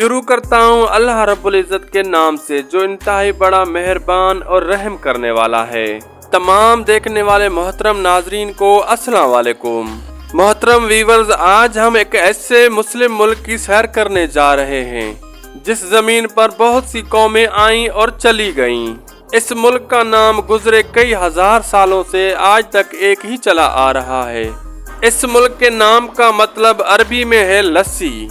شروع کرتا ہوں اللہ رب العزت کے نام سے جو انتہائی بڑا مہربان اور رحم کرنے والا ہے۔ تمام دیکھنے والے محترم ناظرین کو السلام علیکم۔ محترم ویورز، آج ہم ایک ایسے مسلم ملک کی سیر کرنے جا رہے ہیں جس زمین پر بہت سی قومیں آئیں اور چلی گئیں۔ اس ملک کا نام گزرے کئی ہزار سالوں سے آج تک ایک ہی چلا آ رہا ہے۔ اس ملک کے نام کا مطلب عربی میں ہے لسی۔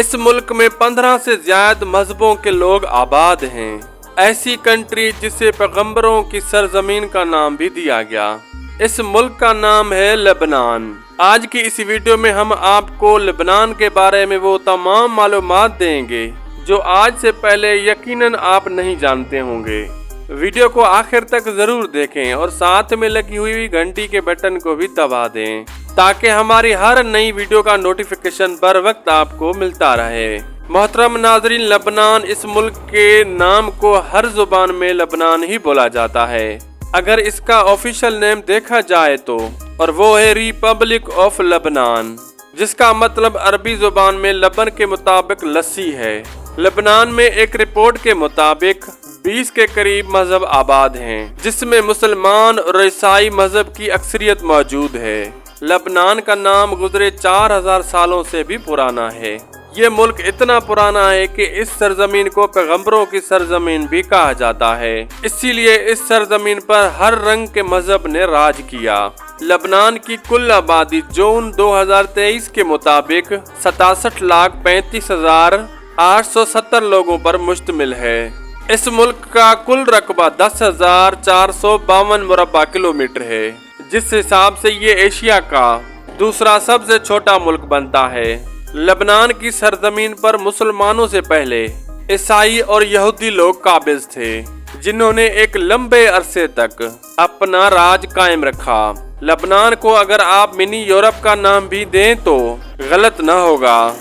اس ملک میں 15 سے زیادہ مذہبوں کے لوگ آباد ہیں۔ ایسی کنٹری جسے پیغمبروں کی سرزمین کا نام بھی دیا گیا۔ اس ملک کا نام ہے لبنان۔ آج کی اس ویڈیو میں ہم آپ کو لبنان کے بارے میں وہ تمام معلومات دیں گے جو آج سے پہلے یقیناً آپ نہیں جانتے ہوں گے۔ ویڈیو کو آخر تک ضرور دیکھیں اور ساتھ میں لگی ہوئی گھنٹی کے بٹن کو بھی دبا دیں تاکہ ہماری ہر نئی ویڈیو کا نوٹیفیکیشن بر وقت آپ کو ملتا رہے۔ محترم ناظرین، لبنان اس ملک کے نام کو ہر زبان میں لبنان ہی بولا جاتا ہے اگر اس کا آفیشیل نیم دیکھا جائے تو، اور وہ ہے ریپبلک آف لبنان، جس کا مطلب عربی زبان میں لبن کے مطابق لسی ہے۔ لبنان میں ایک رپورٹ کے مطابق 20 کے قریب مذہب آباد ہیں جس میں مسلمان اور عیسائی مذہب کی اکثریت موجود ہے۔ لبنان کا نام گزرے 4000 سالوں سے بھی پرانا ہے۔ یہ ملک اتنا پرانا ہے کہ اس سرزمین کو پیغمبروں کی سرزمین بھی کہا جاتا ہے، اسی لیے اس سرزمین پر ہر رنگ کے مذہب نے راج کیا۔ لبنان کی کل آبادی جون 2023 کے مطابق 67,35,870 لوگوں پر مشتمل ہے۔ اس ملک کا کل رقبہ 10,452 مربع کلومیٹر ہے، جس حساب سے یہ ایشیا کا دوسرا سب سے چھوٹا ملک بنتا ہے۔ لبنان کی سرزمین پر مسلمانوں سے پہلے عیسائی اور یہودی لوگ قابض تھے جنہوں نے ایک لمبے عرصے تک اپنا راج قائم رکھا۔ لبنان کو اگر آپ منی یورپ کا نام بھی دیں تو غلط نہ ہوگا،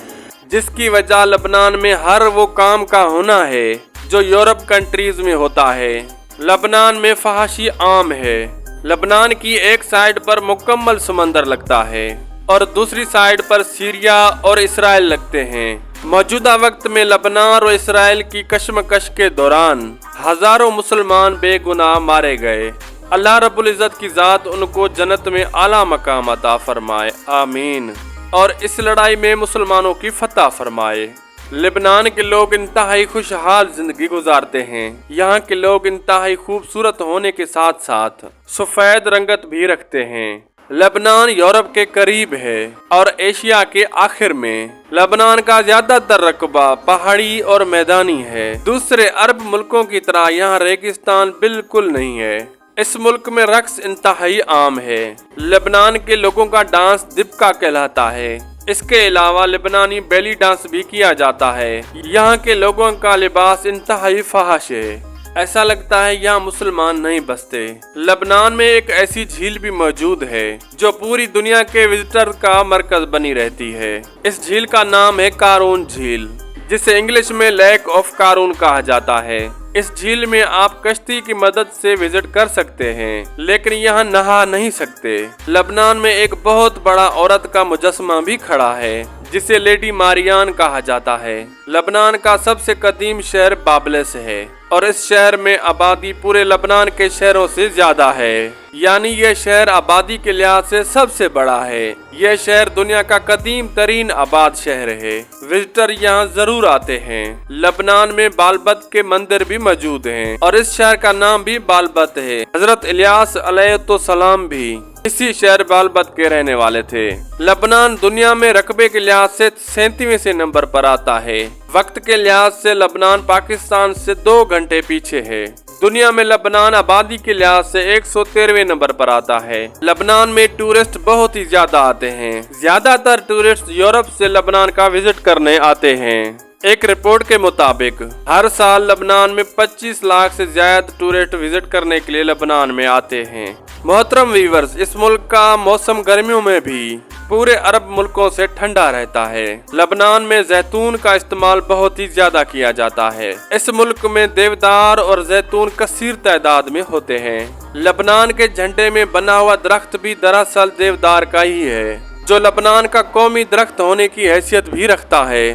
جس کی وجہ لبنان میں ہر وہ کام کا ہونا ہے جو یورپ کنٹریز میں ہوتا ہے۔ لبنان میں فحاشی عام ہے۔ لبنان کی ایک سائیڈ پر مکمل سمندر لگتا ہے اور دوسری سائیڈ پر سیریا اور اسرائیل لگتے ہیں۔ موجودہ وقت میں لبنان اور اسرائیل کی کشمکش کے دوران ہزاروں مسلمان بے گناہ مارے گئے۔ اللہ رب العزت کی ذات ان کو جنت میں اعلیٰ مقام عطا فرمائے، آمین، اور اس لڑائی میں مسلمانوں کی فتح فرمائے۔ لبنان کے لوگ انتہائی خوشحال زندگی گزارتے ہیں۔ یہاں کے لوگ انتہائی خوبصورت ہونے کے ساتھ ساتھ سفید رنگت بھی رکھتے ہیں۔ لبنان یورپ کے قریب ہے اور ایشیا کے آخر میں۔ لبنان کا زیادہ تر رقبہ پہاڑی اور میدانی ہے۔ دوسرے عرب ملکوں کی طرح یہاں ریگستان بالکل نہیں ہے۔ اس ملک میں رقص انتہائی عام ہے۔ لبنان کے لوگوں کا ڈانس دبکا کہلاتا ہے۔ اس کے علاوہ لبنانی بیلی ڈانس بھی کیا جاتا ہے۔ یہاں کے لوگوں کا لباس انتہائی فحش ہے، ایسا لگتا ہے یہاں مسلمان نہیں بستے۔ لبنان میں ایک ایسی جھیل بھی موجود ہے جو پوری دنیا کے وزٹر کا مرکز بنی رہتی ہے۔ اس جھیل کا نام ہے قارون جھیل، جسے انگلش میں لیک آف قارون کہا جاتا ہے۔ اس جھیل میں آپ کشتی کی مدد سے وزٹ کر سکتے ہیں لیکن یہاں نہا نہیں سکتے۔ لبنان میں ایک بہت بڑا عورت کا مجسمہ بھی کھڑا ہے جسے لیڈی ماریان کہا جاتا ہے۔ لبنان کا سب سے قدیم شہر بابلس ہے اور اس شہر میں آبادی پورے لبنان کے شہروں سے زیادہ ہے، یعنی یہ شہر آبادی کے لحاظ سے سب سے بڑا ہے۔ یہ شہر دنیا کا قدیم ترین آباد شہر ہے۔ وزٹر یہاں ضرور آتے ہیں۔ لبنان میں بالبت کے مندر بھی موجود ہیں اور اس شہر کا نام بھی بالبت ہے۔ حضرت الیاس علیہ السلام بھی اسی شہر بالبت کے رہنے والے تھے۔ لبنان دنیا میں رقبے کے لحاظ سے 37ویں نمبر پر آتا ہے۔ وقت کے لحاظ سے لبنان پاکستان سے 2 گھنٹے پیچھے ہے۔ دنیا میں لبنان آبادی کے لحاظ سے 113ویں نمبر پر آتا ہے۔ لبنان میں ٹورسٹ بہت ہی زیادہ آتے ہیں۔ زیادہ تر ٹورسٹ یورپ سے لبنان کا وزٹ کرنے آتے ہیں۔ ایک رپورٹ کے مطابق ہر سال لبنان میں 25 لاکھ سے زیادہ ٹورسٹ وزٹ کرنے کے لیے لبنان میں آتے ہیں۔ محترم ویورز، اس ملک کا موسم گرمیوں میں بھی پورے عرب ملکوں سے ٹھنڈا رہتا ہے۔ لبنان میں زیتون کا استعمال بہت ہی زیادہ کیا جاتا ہے۔ اس ملک میں دیودار اور زیتون کثیر تعداد میں ہوتے ہیں۔ لبنان کے جھنڈے میں بنا ہوا درخت بھی دراصل دیودار کا ہی ہے، جو لبنان کا قومی درخت ہونے کی حیثیت بھی رکھتا ہے۔